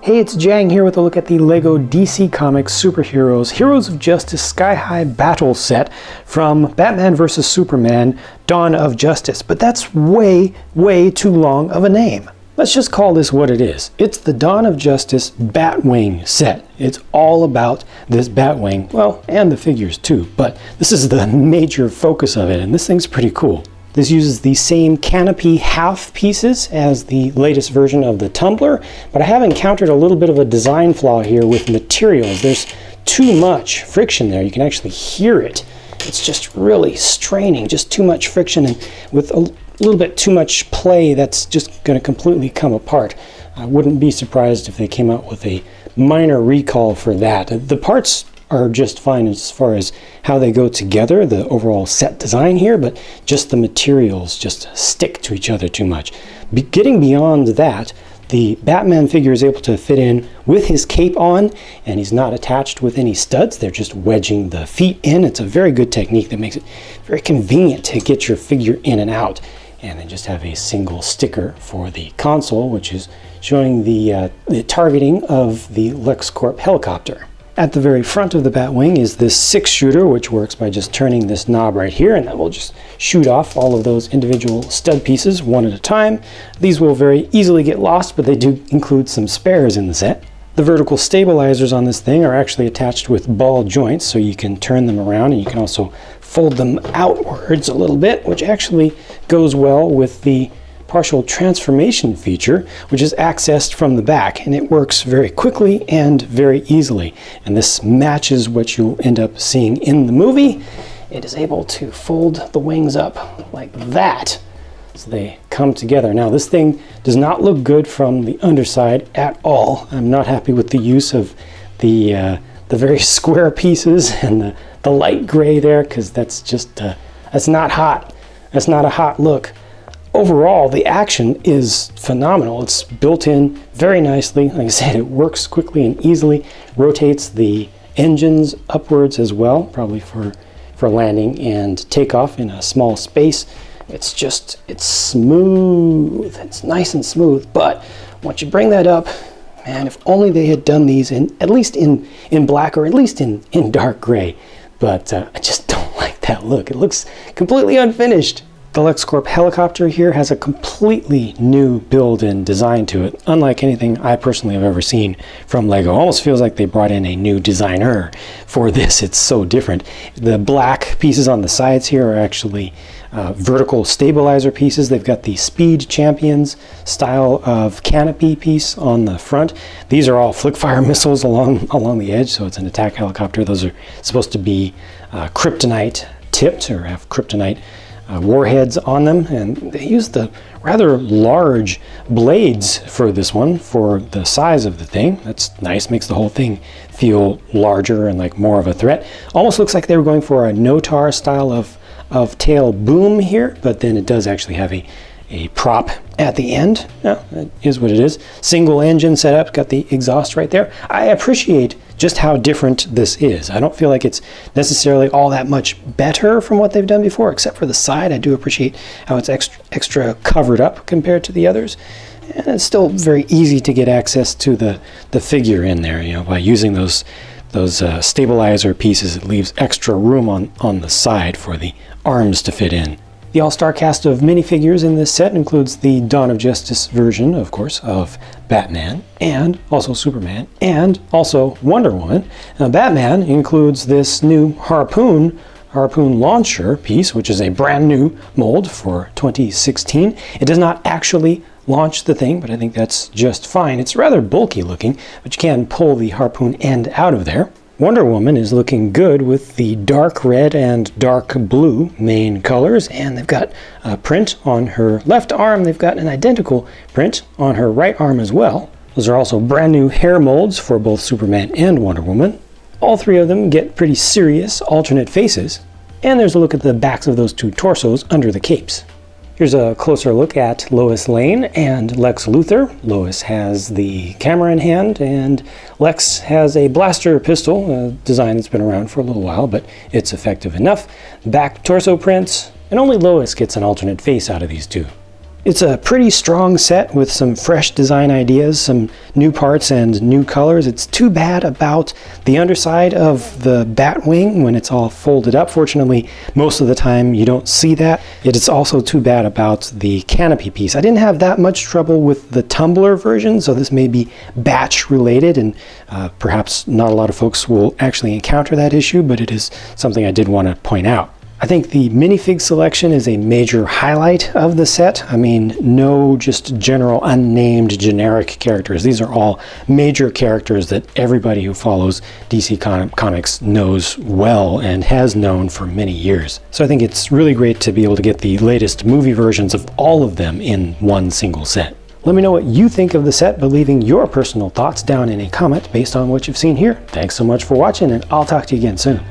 Hey, it's Jang here with a look at the LEGO DC Comics Superheroes Heroes of Justice Sky High Battle set from Batman vs. Superman Dawn of Justice. But that's way too long of a name. Let's just call this what it is. It's the Dawn of Justice Batwing set. It's all about this Batwing, well, and the figures too, but this is the major focus of it, and this thing's pretty cool. This uses the same canopy half pieces as the latest version of the tumbler, but I have encountered a little bit of a design flaw here with materials. There's too much friction there. You can actually hear it. It's just really straining, just too much friction, and with a little bit too much play, that's just going to completely come apart. I wouldn't be surprised if they came out with a minor recall for that. The parts are just fine as far as how they go together, the overall set design here, but just the materials just stick to each other too much. Getting beyond that, the Batman figure is able to fit in with his cape on, and he's not attached with any studs. They're just wedging the feet in. It's a very good technique that makes it very convenient to get your figure in and out. And then just have a single sticker for the console, which is showing the targeting of the Lex Corp helicopter. At the very front of the Batwing is this 6-shooter, which works by just turning this knob right here, and that will just shoot off all of those individual stud pieces one at a time. These will very easily get lost, but they do include some spares in the set. The vertical stabilizers on this thing are actually attached with ball joints, so you can turn them around, and you can also fold them outwards a little bit, which actually goes well with the partial transformation feature, which is accessed from the back, and it works very quickly and very easily. And this matches what you'll end up seeing in the movie. It is able to fold the wings up like that, so they come together. Now, this thing does not look good from the underside at all. I'm not happy with the use of the very square pieces and the light gray there, because that's just that's not hot. That's not a hot look. Overall, the action is phenomenal. It's built in very nicely. Like I said, it works quickly and easily. Rotates the engines upwards as well, probably for landing and takeoff in a small space. It's smooth. It's nice and smooth. But once you bring that up, man, if only they had done these at least in black, or at least in dark gray. But I just don't like that look. It looks completely unfinished. The Lex Corp helicopter here has a completely new build and design to it, unlike anything I personally have ever seen from LEGO. Almost feels like they brought in a new designer for this. It's so different. The black pieces on the sides here are actually vertical stabilizer pieces. They've got the Speed Champions style of canopy piece on the front. These are all flick-fire missiles along the edge, so it's an attack helicopter. Those are supposed to be kryptonite tipped, or have kryptonite warheads on them, and they use the rather large blades for this one for the size of the thing. That's nice, makes the whole thing feel larger and like more of a threat. Almost looks like they were going for a Notar style of tail boom here, but then it does actually have a prop at the end. No, that is what it is. Single engine setup, got the exhaust right there. I appreciate just how different this is. I don't feel like it's necessarily all that much better from what they've done before, except for the side. I do appreciate how it's extra covered up compared to the others. And it's still very easy to get access to the figure in there, you know, by using those stabilizer pieces. It leaves extra room on the side for the arms to fit in. The all-star cast of minifigures in this set includes the Dawn of Justice version, of course, of Batman, and also Superman, and also Wonder Woman. Now, Batman includes this new harpoon launcher piece, which is a brand new mold for 2016. It does not actually launch the thing, but I think that's just fine. It's rather bulky looking, but you can pull the harpoon end out of there. Wonder Woman is looking good with the dark red and dark blue main colors, and they've got a print on her left arm. They've got an identical print on her right arm as well. Those are also brand new hair molds for both Superman and Wonder Woman. All three of them get pretty serious alternate faces, and there's a look at the backs of those two torsos under the capes. Here's a closer look at Lois Lane and Lex Luthor. Lois has the camera in hand, and Lex has a blaster pistol, a design that's been around for a little while, but it's effective enough. Back torso prints, and only Lois gets an alternate face out of these two. It's a pretty strong set with some fresh design ideas, some new parts and new colors. It's too bad about the underside of the Batwing when it's all folded up. Fortunately, most of the time you don't see that. It's also too bad about the canopy piece. I didn't have that much trouble with the tumbler version, so this may be batch related, and perhaps not a lot of folks will actually encounter that issue, but it is something I did want to point out. I think the minifig selection is a major highlight of the set. I mean, no just general unnamed generic characters. These are all major characters that everybody who follows DC Comics knows well and has known for many years. So I think it's really great to be able to get the latest movie versions of all of them in one single set. Let me know what you think of the set by leaving your personal thoughts down in a comment based on what you've seen here. Thanks so much for watching, and I'll talk to you again soon.